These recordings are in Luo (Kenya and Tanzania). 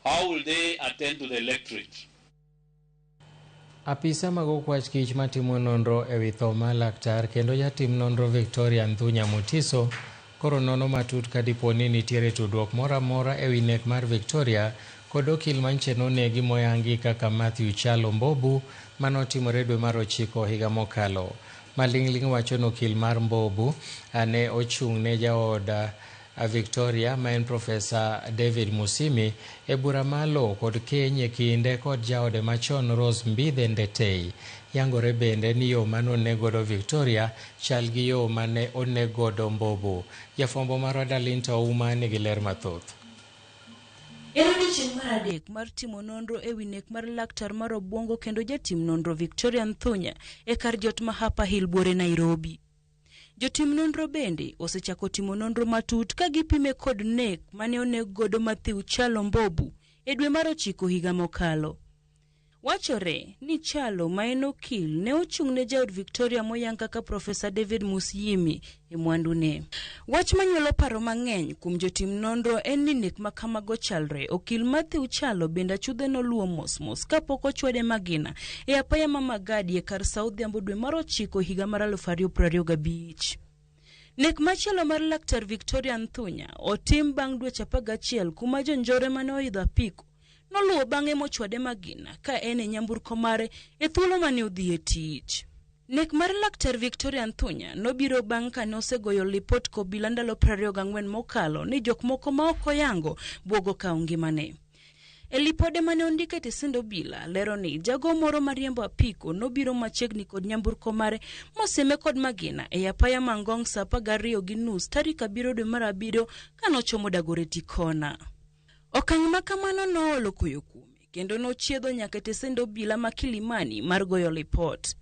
How will they attend to the electorate? Apisa mag okwach kich matimo nonro ewi tho mar laktar kendo jatim nonro Victoria Nthunya Mutiso koro nono matut kadipo ni nitiere tudruok moro amora ewi nek mar Victoria kod okil manche nonegi moyangi kaka Matthew Chalo Mbobu manotimore dwe mar 9 higa mokalo. Maling'ling wacho ni okil mar Mbobu ne ochung' ne jaoda Victoria maen Profesa David Musimi e bura malo kod keny e kinde kod jaode machon Rose Mbithe Ndetei. Yangore bende ni yo manonegodo Victoria chal gi yo mane onegodo Mbobu. Jafwambo mar Dalinta Ouma nigi ler mathoth. Odiechieng' mar adek mar timo nonro ewi nek mar laktar mar obwongo kendo jatim nonro Victoria Nthunya e kar jot ma Upper Hill Buore Nairobi. Jotim nonro bende osechako timo nonro matut ka gipime kod nek mane onegodo Matthew Chalo Mbobu e dwe mar 9 higa mokalo. Wachore ni Chalo ma en okil ne ochung' ne jaod Victoria moyang kaka Profesa David Musimi e mwandune. Wach manyuolo paro mang'eny kuom jotim nonro en ni nek makamago chalre. Okil Matthew Chalo bende chudhe noluwo mos kapok ochwade magina e apaya ma Magadi e kar South Dhiambo dwe mar 9 higa mar 2025. Nek machielo mar laktar Victoria Nthunya otim bang' dweche 11 kuma jonjore mane oidho apiko noluwo bang'e mochwade magina ka en e nyamburko mare e thuolo mane odhi e tich. Nek mar laktar Victoria Nthunya nobiro bang' ka ne osegoyo lipot kobila ndalo 24 mokalo ni jok moko ma ok oyango buogo kawo ngimane. E lipode mane ondike e tesend obila lero ni jago moro mariembo apiko nobiro machiegni kod nyamburko mare moseme kod magina e apaya Mangong saa 12:30 tarik 7 dwe mar 7 kanochomo Dagoretti Kona. Okang' makamano noolo koyo kuome kendo nochiedho nyaka tesend obila ma Kilimani mar goyo lipot.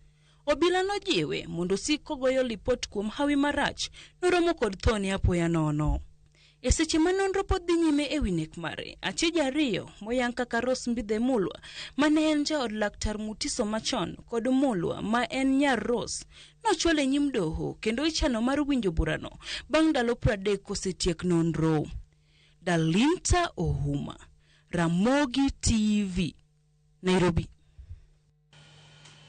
Obila nojiwe mondo sik kogoyo lipot kuom hawi marach noromo kod thone apoya nono. E seche ma nonro pod dhi nyime ewi nek mare, achije ariyo moyang kaka Rose Mbithe Mulwa mane en jaod laktar Mutiso machon kod Mulwa ma en nyar Rose nochwal e nyim doho kendo ichano mar winjo burano bang' ndalo 30 kosetiek nonro. Dalinta Ouma, Ramogi TV, Nairobi.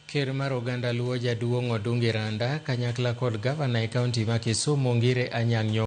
Ker mar Oganda Luo Jaduong' Odungi Randa kanyakla kod gavana e kaunti ma Kisumu Ngire Anyang'